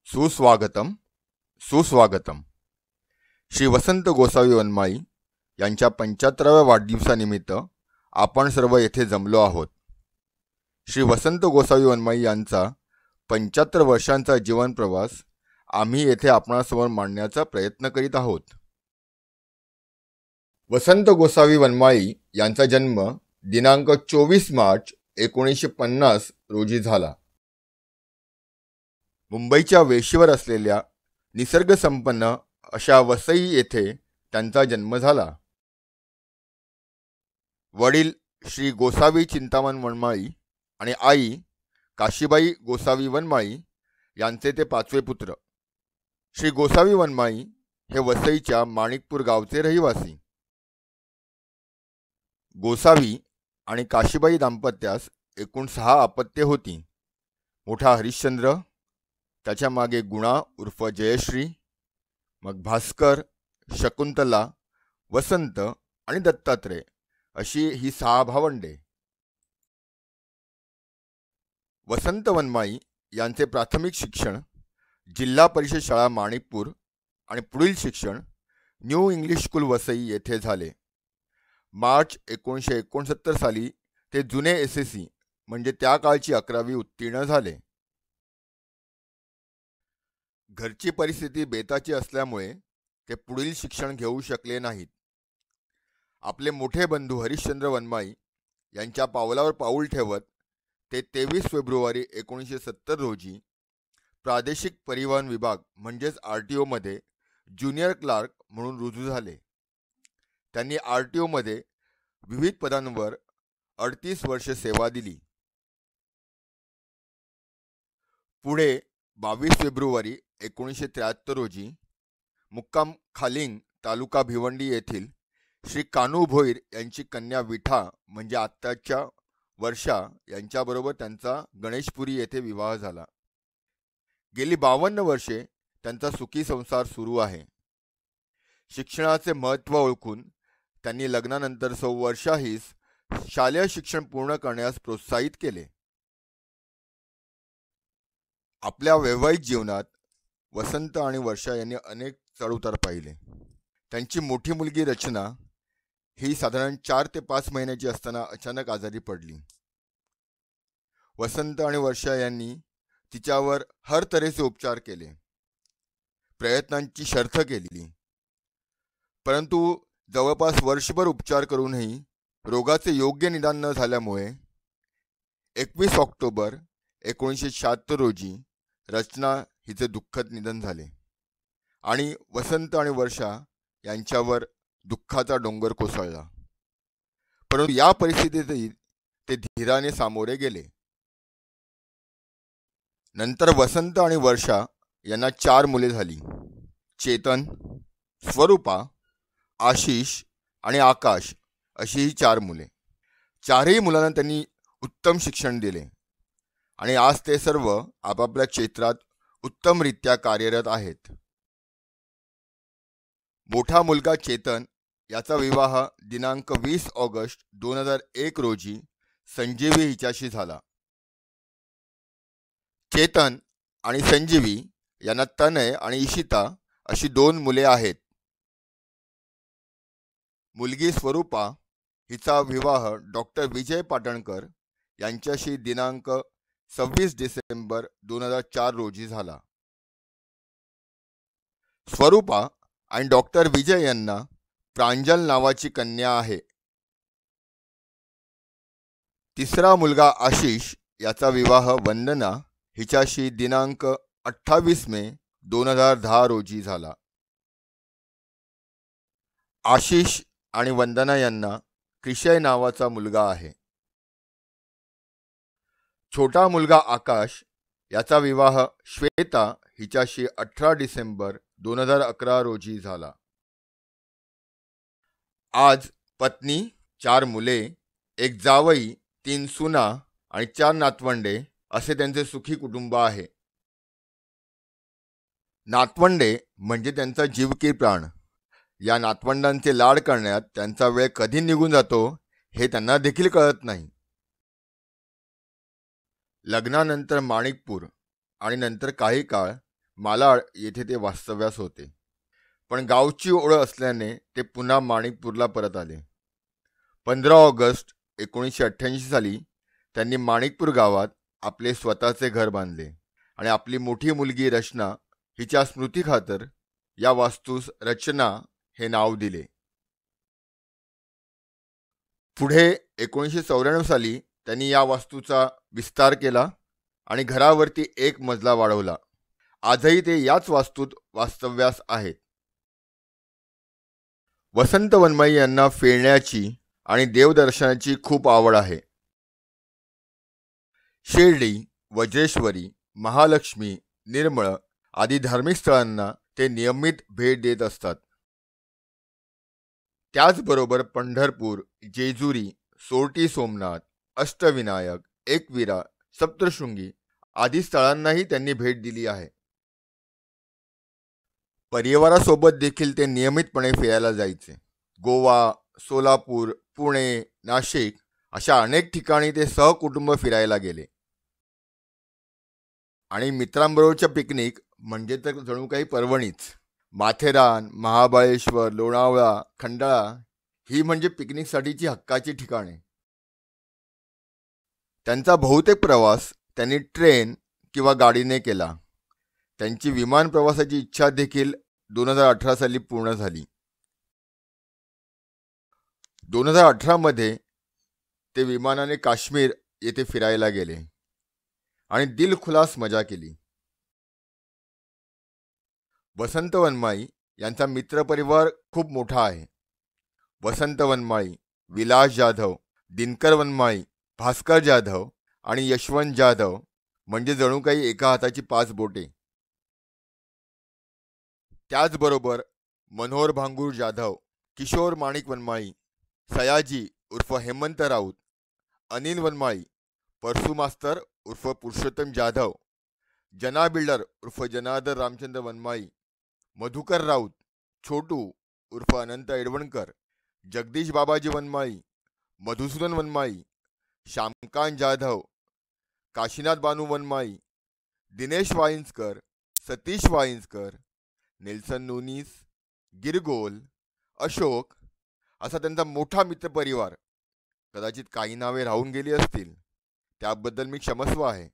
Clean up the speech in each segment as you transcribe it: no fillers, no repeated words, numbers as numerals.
सुस्वागतम सुस्वागतम. श्री वसंत गोसावी वनमाळी यांच्या 75व्या वाढदिवसानिमित्त आपण सर्व येथे जमलो आहोत. श्री वसंत गोसावी वनमाळी यांचा 75 वर्षांचा जीवन प्रवास आम्ही येथे आपणासमोर मांडण्याचा प्रयत्न करीत आहोत. वसंत गोसावी वनमाळी यांचा जन्म दिनांक 24 मार्च 1950 रोजी झाला. मुंबईच्या वेशीवर असलेल्या निसर्गसंपन्न अशा वसई येथे त्यांचा जन्म झाला. वडील श्री गोसावी चिंतामण वनमाळी आणि आई काशीबाई गोसावी वनमाळी यांचे ते 5वे पुत्र. श्री गोसावी वनमाळी हे वसईच्या माणिकपूर गावचे रहिवासी. गोसावी आणि काशीबाई दाम्पत्यास एकूण 6 अपत्ये होती. मोठा हरिश्चंद्र, त्याच्या मागे गुणा उर्फ जयश्री, मग भास्कर, शकुंतला, वसंत आणि दत्तात्रय अशी ही 6 भावंडे. वसंत वनमाळी यांचे प्राथमिक शिक्षण जिल्हा परिषद शाळा माणिकपूर आणि पुढील शिक्षण न्यू इंग्लिश स्कूल वसई येथे झाले. मार्च 1969 साली ते जुने SSC म्हणजे त्या काळची 11वी उत्तीर्ण झाले. घरची परिस्थिती बेताची असल्यामुळे ते पुढील शिक्षण घेऊ शकले नाहीत. आपले मोठे बंधू हरिश्चंद्र वनमाळी यांच्या पावलावर पाऊल ठेवत ते 23 फेब्रुवारी 1970 रोजी प्रादेशिक परिवहन विभाग म्हणजेच RTO मध्ये ज्युनियर क्लार्क म्हणून रुजू झाले. त्यांनी RTO मध्ये विविध पदांवर 38 वर्षे सेवा दिली. पुढे 22 फेब्रुवारी 1973 रोजी मुक्काम खालिंग तालुका भिवंडी येथील श्री कानू भोईर यांची कन्या विठा म्हणजे आत्ताच्या वर्षा यांच्याबरोबर त्यांचा गणेशपुरी येथे विवाह झाला. गेली 52 वर्षे त्यांचा सुखी संसार सुरू आहे. शिक्षणाचे महत्त्व ओळखून त्यांनी लग्नानंतर वर्षा हीच शालेय शिक्षण पूर्ण करण्यास प्रोत्साहित केले. आपल्या वैवाहिक जीवनात वसंत आणि वर्षा यांनी अनेक चढउतार पाहिले. त्यांची मोठी मुलगी रचना ही साधारण 4 ते 5 महिन्याची असताना अचानक आजारी पडली. वसंत आणि वर्षा यांनी तिच्यावर हर तऱ्हेचे उपचार केले, प्रयत्नांची शर्थ केली, परंतु जवळपास वर्षभर उपचार करूनही रोगाचे योग्य निदान न झाल्यामुळे 21 ऑक्टोबर 1976 रोजी रचना हिचे दुःखद निधन झाले आणि वसंत आणि वर्षा यांच्यावर दुःखाचा डोंगर कोसळला. परंतु या परिस्थितीतही ते धीराने सामोरे गेले. नंतर वसंत आणि वर्षा यांना 4 मुले झाली. चेतन, स्वरूपा, आशिष आणि आकाश अशी ही 4 मुले. 4ही मुलांना त्यांनी उत्तम शिक्षण दिले आणि आज ते सर्व आपापल्या क्षेत्रात उत्तमरित्या कार्यरत आहेत. मोठा मुलगा चेतन याचा विवाह दिनांक 20 ऑगस्ट 2001 रोजी संजीवी हिच्याशी झाला. चेतन आणि संजीवी यांना तनय आणि इशिता अशी 2 मुले आहेत. मुलगी स्वरूपा हिचा विवाह डॉक्टर विजय पाटणकर यांच्याशी दिनांक 26 डिसेंबर 2004 रोजी झाला. स्वरूपा आणि डॉक्टर विजय यांना प्रांजल नावाची कन्या आहे. तिसरा मुलगा आशिष याचा विवाह वंदना हिच्याशी दिनांक 28 मे 2010 रोजी झाला. आशिष आणि वंदना यांना कृषय नावाचा मुलगा आहे. छोटा मुलगा आकाश याचा विवाह श्वेता हिच्याशी 18 डिसेंबर 2011 रोजी झाला. आज पत्नी, 4 मुले, 1 जावई, 3 सुना आणि 4 नातवंडे असे त्यांचे सुखी कुटुंब आहे. नातवंडे म्हणजे त्यांचा जीव की प्राण. या नातवंडांचे लाड करण्यात त्यांचा वेळ कधी निघून जातो हे त्यांना देखील कळत नाही. लग्नानंतर माणिकपूर आणि नंतर काही काळ मालाड येथे ते वास्तव्यास होते. पण गावची ओळ असल्याने ते पुन्हा माणिकपूरला परत आले. 15 ऑगस्ट 1988 साली त्यांनी माणिकपूर गावात आपले स्वतःचे घर बांधले आणि आपली मोठी मुलगी रचना हिच्या स्मृतीखातर या वास्तूस रचना हे नाव दिले. पुढे 1994 साली त्यांनी या वास्तूचा विस्तार केला आणि घरावरती एक मजला वाढवला. आजही ते याच वास्तूत वास्तव्यास आहेत. वसंत वनमाई यांना फिरण्याची आणि देवदर्शनाची खूप आवड आहे. शिर्डी, वज्रेश्वरी, महालक्ष्मी, निर्मळ आदी धार्मिक स्थळांना ते नियमित भेट देत असतात. त्याचबरोबर पंढरपूर, जेजुरी, सोरटी सोमनाथ, अष्टविनायक, एकविरा, सप्तशृंगी आदी स्थळांनाही त्यांनी भेट दिली आहे. परिवारासोबत देखील ते नियमितपणे फिरायला जायचे. गोवा, सोलापूर, पुणे, नाशिक अशा अनेक ठिकाणी ते सहकुटुंब फिरायला गेले. आणि मित्रांबरोबरच्या पिकनिक म्हणजे तर जणू काही पर्वणीच. माथेरान, महाबळेश्वर, लोणावळा, खंडाळा ही म्हणजे पिकनिकसाठीची हक्काची ठिकाणे. त्यांचा बहुतेक प्रवास त्यांनी ट्रेन किंवा गाडीने केला. त्यांची विमान प्रवासाची इच्छा देखील 2018 साली पूर्ण झाली. 2018 मध्ये ते विमानाने काश्मीर येथे फिरायला गेले आणि दिलखुलास मजा केली. वसंत वनमाई यांचा मित्रपरिवार खूप मोठा आहे. वसंत वनमाई, विलास जाधव, दिनकर वनमाई, भास्कर जाधव आणि यशवंत जाधव म्हणजे जणू काही एका हाताची 5 बोटे. त्याचबरोबर मनोहर भांगूर जाधव, किशोर माणिक वनमाई, सयाजी उर्फ हेमंत राऊत, अनिल वनमाई, परसू मास्तर उर्फ पुरुषोत्तम जाधव, जना बिल्डर उर्फ जनार्दन रामचंद्र वनमाई, मधुकर राऊत, छोटू उर्फ अनंत एडवणकर, जगदीश बाबाजी वनमाई, मधुसूदन वनमाई, श्यामकांत जाधव, काशीनाथ बानू वनमाई, दिनेश वाईन्सकर, सतीश वाईन्सकर, नेल्सन नूनीस, गिरगोल, अशोक असा त्यांचा मोठा मित्रपरिवार. कदाचित काही नावे राहून गेली असतील, त्याबद्दल मी क्षमस्व आहे.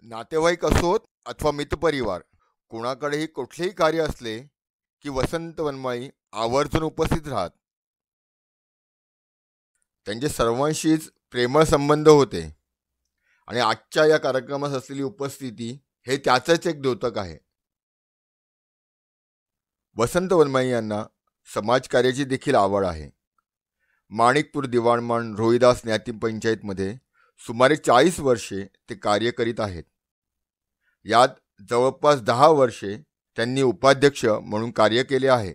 नातेवाईक असोत अथवा मित्रपरिवार, कोणाकडेही कुठलेही कार्य असले की वसंत वनमाई आवर्जून उपस्थित राहत. त्यांचे सर्वांशीच प्रेमळ संबंध होते आणि आजच्या या कार्यक्रमास असलेली उपस्थिती हे त्याचंच एक द्योतक आहे. वसंत वनमाई यांना समाजकार्याची देखील आवड आहे. माणिकपूर दिवाणमान रोहिदास ज्ञाती पंचायतमध्ये सुमारे 40 वर्षे ते कार्य करीत आहेत. यात जवळपास 10 वर्षे त्यांनी उपाध्यक्ष म्हणून कार्य केले आहे.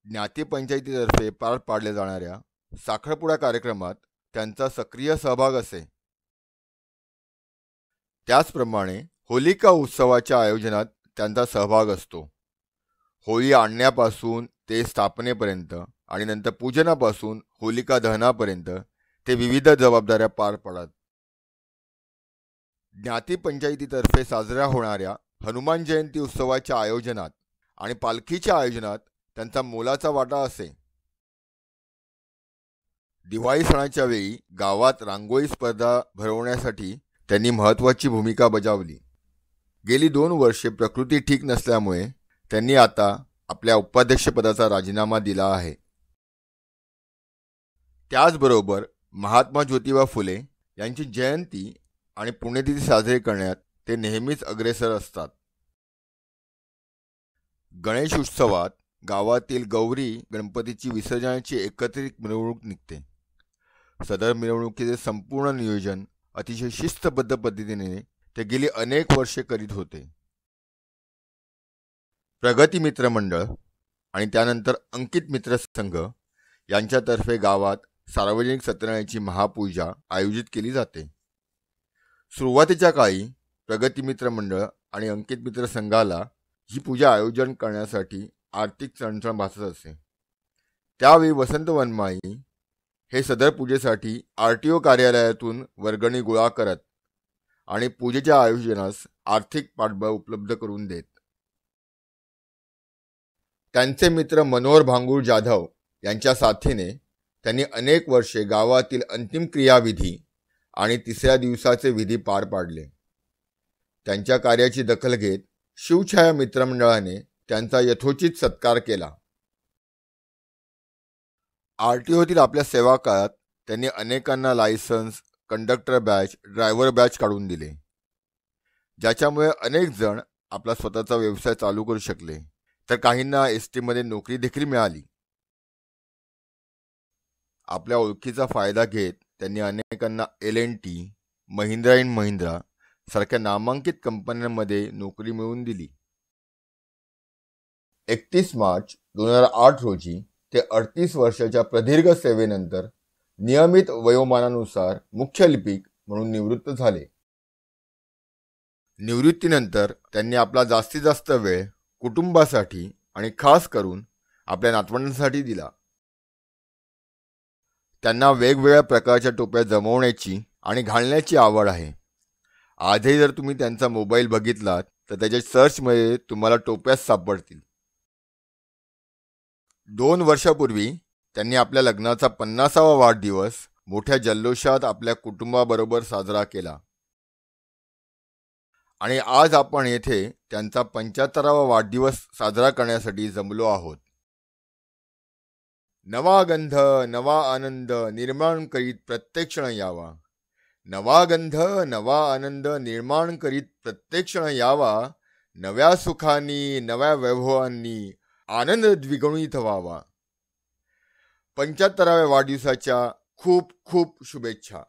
ज्ञाती पंचायतीतर्फे पार पाडल्या जाणाऱ्या साखरपुडा कार्यक्रमात त्यांचा सक्रिय सहभाग असे. त्याचप्रमाणे होलिका उत्सवाच्या आयोजनात त्यांचा सहभाग असतो. होळी आणण्यापासून ते स्थापनेपर्यंत आणि नंतर पूजनापासून होलिका दहनापर्यंत ते विविध जबाबदाऱ्या पार पाडतात. ज्ञाती पंचायतीतर्फे साजऱ्या होणाऱ्या हनुमान जयंती उत्सवाच्या आयोजनात आणि पालखीच्या आयोजनात त्यांचा मोलाचा वाटा असे. दिवाळी सणाच्या वेळी गावात रांगोळी स्पर्धा भरवण्यासाठी त्यांनी महत्त्वाची भूमिका बजावली. गेली 2 वर्षे प्रकृती ठीक नसल्यामुळे त्यांनी आता आपल्या उपाध्यक्षपदाचा राजीनामा दिला आहे. त्याचबरोबर महात्मा ज्योतिबा फुले यांची जयंती आणि पुण्यतिथी साजरी करण्यात ते नेहमीच अग्रेसर असतात. गणेश उत्सवात गावातील गौरी गणपतीची विसर्जनाची एकत्रित मिरवणूक निघते. सदर मिरवणुकीचे संपूर्ण नियोजन अतिशय शिस्तबद्ध पद्धतीने ते गेली अनेक वर्षे करीत होते. प्रगती मित्र मंडळ आणि त्यानंतर अंकित मित्र संघ यांच्यातर्फे गावात सार्वजनिक सत्यनारायणाची महापूजा आयोजित केली जाते. सुरुवातीच्या काळी प्रगती मित्र मंडळ आणि अंकित मित्र संघाला ही पूजा आयोजन करण्यासाठी आर्थिक चणचण भासत असे. त्यावेळी वसंत वनमाई हे सदर पूजेसाठी RTO कार्यालयातून वर्गणी गोळा करत आणि पूजेच्या आयोजनास आर्थिक पाठबळ उपलब्ध करून देत. त्यांचे मित्र मनोहर भांगूळ जाधव यांच्या साथीने त्यांनी अनेक वर्षे गावातील अंतिम क्रियाविधी आणि तिसऱ्या दिवसाचे विधी पार पाडले. त्यांच्या कार्याची दखल घेत शिवछाया मित्रमंडळाने त्यांचा यथोचित सत्कार केला. RTOतील आपल्या सेवा काळात त्यांनी अनेकांना licence, conductor batch, driver batch काढून दिले, ज्याच्यामुळे अनेक जण आपला स्वतःचा व्यवसाय चालू करू शकले, तर काहींना ST मध्ये नोकरी देखील मिळाली. आपल्या ओळखीचा फायदा घेत त्यांनी अनेकांना L&T, महिंद्रा & महिंद्रा सारख्या नामांकित कंपन्यांमध्ये नोकरी मिळवून दिली. 31 मार्च 2008 रोजी ते 38 वर्षाच्या प्रदीर्घ सेवेनंतर नियमित वयोमानानुसार मुख्य लिपिक म्हणून निवृत्त झाले. निवृत्तीनंतर त्यांनी आपला जास्तीत जास्त वेळ कुटुंबासाठी आणि खास करून आपल्या नातवंडांसाठी दिला. त्यांना वेगवेगळ्या प्रकारच्या टोप्या जमवण्याची आणि घालण्याची आवड आहे. आजही जर तुम्ही त्यांचा मोबाईल बघितलात तर त्याच्या सर्चमध्ये तुम्हाला टोप्याच सापडतील. 2 वर्षापूर्वी त्यांनी आपल्या लग्नाचा 50वा वाढदिवस मोठ्या जल्लोषात आपल्या कुटुंबाबरोबर साजरा केला आणि आज आपण येथे त्यांचा 75वा वाढदिवस साजरा करण्यासाठी जमलो आहोत. नवा गंध नवा आनंद निर्माण करीत प्रत्येक क्षण यावा. नवा गंध नवा आनंद निर्माण करीत प्रत्येक क्षण यावा. नव्या सुखांनी नव्या वैभवांनी आनंद द्विगुणित व्हावा. 75व्या वाढदिवसाच्या खूप खूप शुभेच्छा.